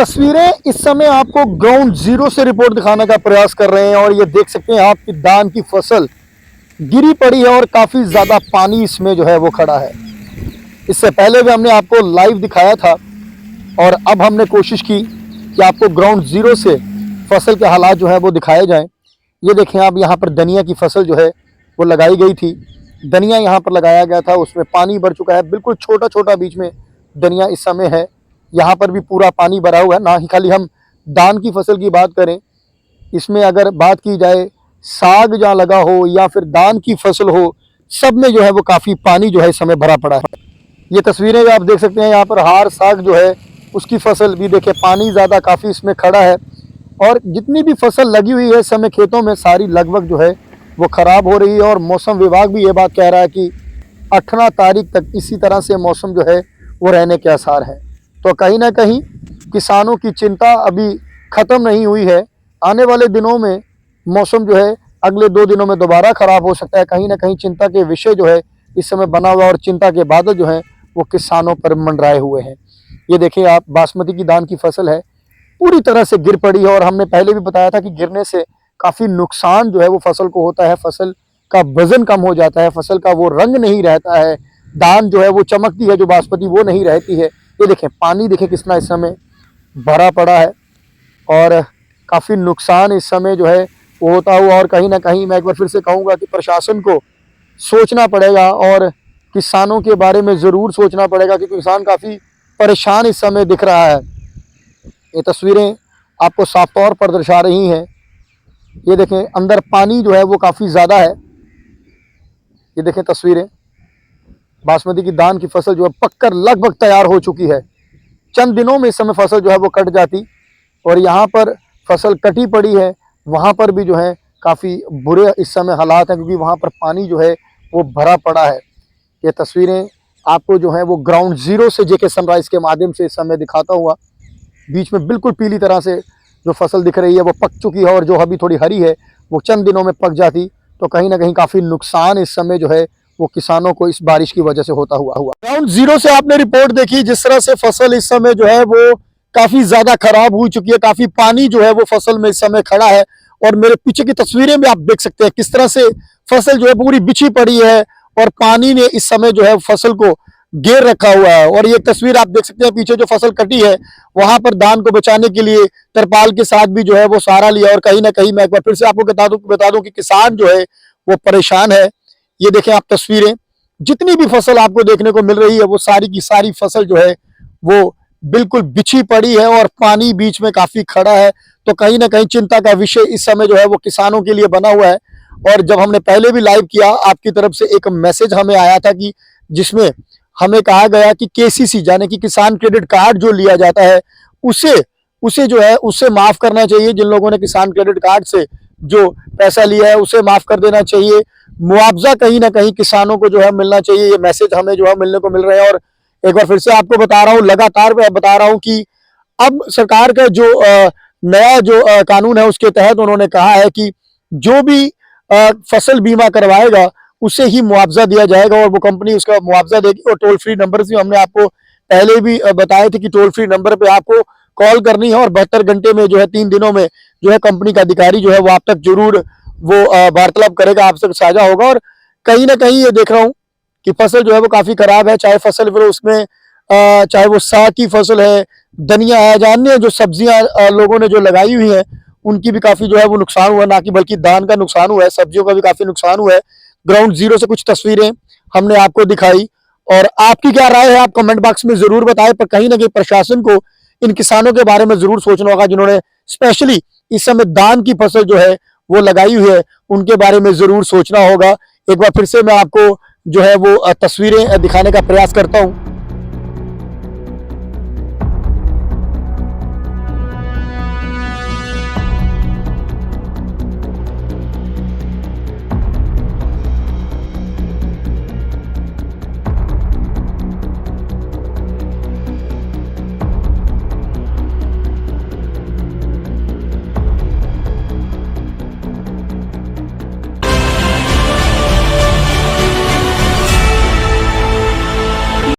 तस्वीरें इस समय आपको ग्राउंड जीरो से रिपोर्ट दिखाने का प्रयास कर रहे हैं और ये देख सकते हैं आप कि धान की फसल गिरी पड़ी है और काफ़ी ज़्यादा पानी इसमें जो है वो खड़ा है। इससे पहले भी हमने आपको लाइव दिखाया था और अब हमने कोशिश की कि आपको ग्राउंड जीरो से फसल के हालात जो है वो दिखाए जाएं। ये देखें आप, यहाँ पर धनिया की फसल जो है वो लगाई गई थी। धनिया यहाँ पर लगाया गया था, उसमें पानी भर चुका है, बिल्कुल छोटा छोटा बीच में धनिया इस समय है। यहाँ पर भी पूरा पानी भरा हुआ है। ना ही खाली हम धान की फसल की बात करें, इसमें अगर बात की जाए साग जहाँ लगा हो या फिर धान की फसल हो, सब में जो है वो काफ़ी पानी जो है इस समय भरा पड़ा है। ये तस्वीरें भी आप देख सकते हैं, यहाँ पर हार साग जो है उसकी फसल भी देखे, पानी ज़्यादा काफ़ी इसमें खड़ा है और जितनी भी फसल लगी हुई है इस समय खेतों में सारी लगभग जो है वो ख़राब हो रही है। और मौसम विभाग भी ये बात कह रहा है कि 18 तारीख तक इसी तरह से मौसम जो है वो रहने के आसार हैं। तो कहीं ना कहीं किसानों की चिंता अभी ख़त्म नहीं हुई है। आने वाले दिनों में मौसम जो है अगले 2 दिनों में दोबारा ख़राब हो सकता है। कहीं ना कहीं चिंता के विषय जो है इस समय बना हुआ और चिंता के बादल जो हैं वो किसानों पर मंडराए हुए हैं। ये देखिए आप, बासमती की धान की फसल है पूरी तरह से गिर पड़ी है और हमने पहले भी बताया था कि गिरने से काफ़ी नुकसान जो है वो फसल को होता है। फसल का वजन कम हो जाता है, फसल का वो रंग नहीं रहता है, धान जो है वो चमकती है जो बासमती वो नहीं रहती है। ये देखें पानी देखें कितना इस समय भरा पड़ा है और काफ़ी नुकसान इस समय जो है वो होता हुआ। और कहीं ना कहीं मैं एक बार फिर से कहूँगा कि प्रशासन को सोचना पड़ेगा और किसानों के बारे में ज़रूर सोचना पड़ेगा क्योंकि किसान काफ़ी परेशान इस समय दिख रहा है। ये तस्वीरें आपको साफ तौर पर दर्शा रही हैं। ये देखें अंदर पानी जो है वो काफ़ी ज़्यादा है। ये देखें तस्वीरें, बासमती की धान की फसल जो है पककर लगभग तैयार हो चुकी है। चंद दिनों में इस समय फसल जो है वो कट जाती और यहाँ पर फसल कटी पड़ी है, वहाँ पर भी जो है काफ़ी बुरे इस समय हालात हैं क्योंकि वहाँ पर पानी जो है वो भरा पड़ा है। ये तस्वीरें आपको जो है वो ग्राउंड जीरो से जेके सनराइज़ के माध्यम से इस समय दिखाता हुआ। बीच में बिल्कुल पीली तरह से जो फसल दिख रही है वो पक चुकी है और जो अभी थोड़ी हरी है वो चंद दिनों में पक जाती। तो कहीं ना कहीं काफ़ी नुकसान इस समय जो है वो किसानों को इस बारिश की वजह से होता हुआ ग्राउंड जीरो से आपने रिपोर्ट देखी जिस तरह से फसल इस समय जो है वो काफ़ी ज़्यादा खराब हो चुकी है। काफ़ी पानी जो है वो फसल में इस समय खड़ा है और मेरे पीछे की तस्वीरें भी आप देख सकते हैं किस तरह से फसल जो है पूरी बिछी पड़ी है और पानी ने इस समय जो है फसल को घेर रखा हुआ है। और ये तस्वीर आप देख सकते हैं पीछे जो फसल कटी है वहां पर धान को बचाने के लिए तरपाल के साथ भी जो है वो सहारा लिया। और कहीं ना कहीं मैं एक बार फिर से आपको बता दूं कि किसान जो है वो परेशान है। ये देखें आप तस्वीरें, जितनी भी फसल आपको देखने को मिल रही है वो सारी की सारी फसल जो है वो बिल्कुल बिछी पड़ी है और पानी बीच में काफी खड़ा है। तो कहीं ना कहीं चिंता का विषय इस समय जो है वो किसानों के लिए बना हुआ है। और जब हमने पहले भी लाइव किया आपकी तरफ से एक मैसेज हमें आया था कि जिसमें हमें कहा गया कि केसीसी यानी कि किसान क्रेडिट कार्ड जो लिया जाता है उसे जो है उससे माफ करना चाहिए। जिन लोगों ने किसान क्रेडिट कार्ड से जो पैसा लिया है उसे माफ कर देना चाहिए। मुआवजा कहीं ना कहीं किसानों को जो है मिलना चाहिए। ये मैसेज हमें जो है मिलने को मिल रहे हैं। और एक बार फिर से आपको बता रहा हूँ, लगातार मैं बता रहा हूँ कि अब सरकार का जो नया जो कानून है उसके तहत उन्होंने कहा है कि जो भी फसल बीमा करवाएगा उसे ही मुआवजा दिया जाएगा और वो कंपनी उसका मुआवजा देगी। और टोल फ्री नंबर से हमने आपको पहले भी बताए थे कि टोल फ्री नंबर पे आपको कॉल करनी है और 72 घंटे में जो है 3 दिनों में जो है कंपनी का अधिकारी जो है वो आप तक जरूर वो वार्तालाप करेगा, आपसे साझा होगा। और कहीं ना कहीं ये देख रहा हूँ कि फसल जो है वो काफी खराब है, चाहे फसल फिर उसमें चाहे वो साग की फसल है, धनिया है, अन्य जो सब्जियां लोगों ने जो लगाई हुई है उनकी भी काफी जो है वो नुकसान हुआ, ना कि बल्कि धान का नुकसान हुआ है, सब्जियों का भी काफी नुकसान हुआ है। ग्राउंड जीरो से कुछ तस्वीरें हमने आपको दिखाई और आपकी क्या राय है आप कमेंट बॉक्स में जरूर बताएं। पर कहीं ना कहीं प्रशासन को इन किसानों के बारे में जरूर सोचना होगा जिन्होंने स्पेशली इस समय धान की फसल जो है वो लगाई हुई है, उनके बारे में जरूर सोचना होगा। एक बार फिर से मैं आपको जो है वो तस्वीरें दिखाने का प्रयास करता हूं।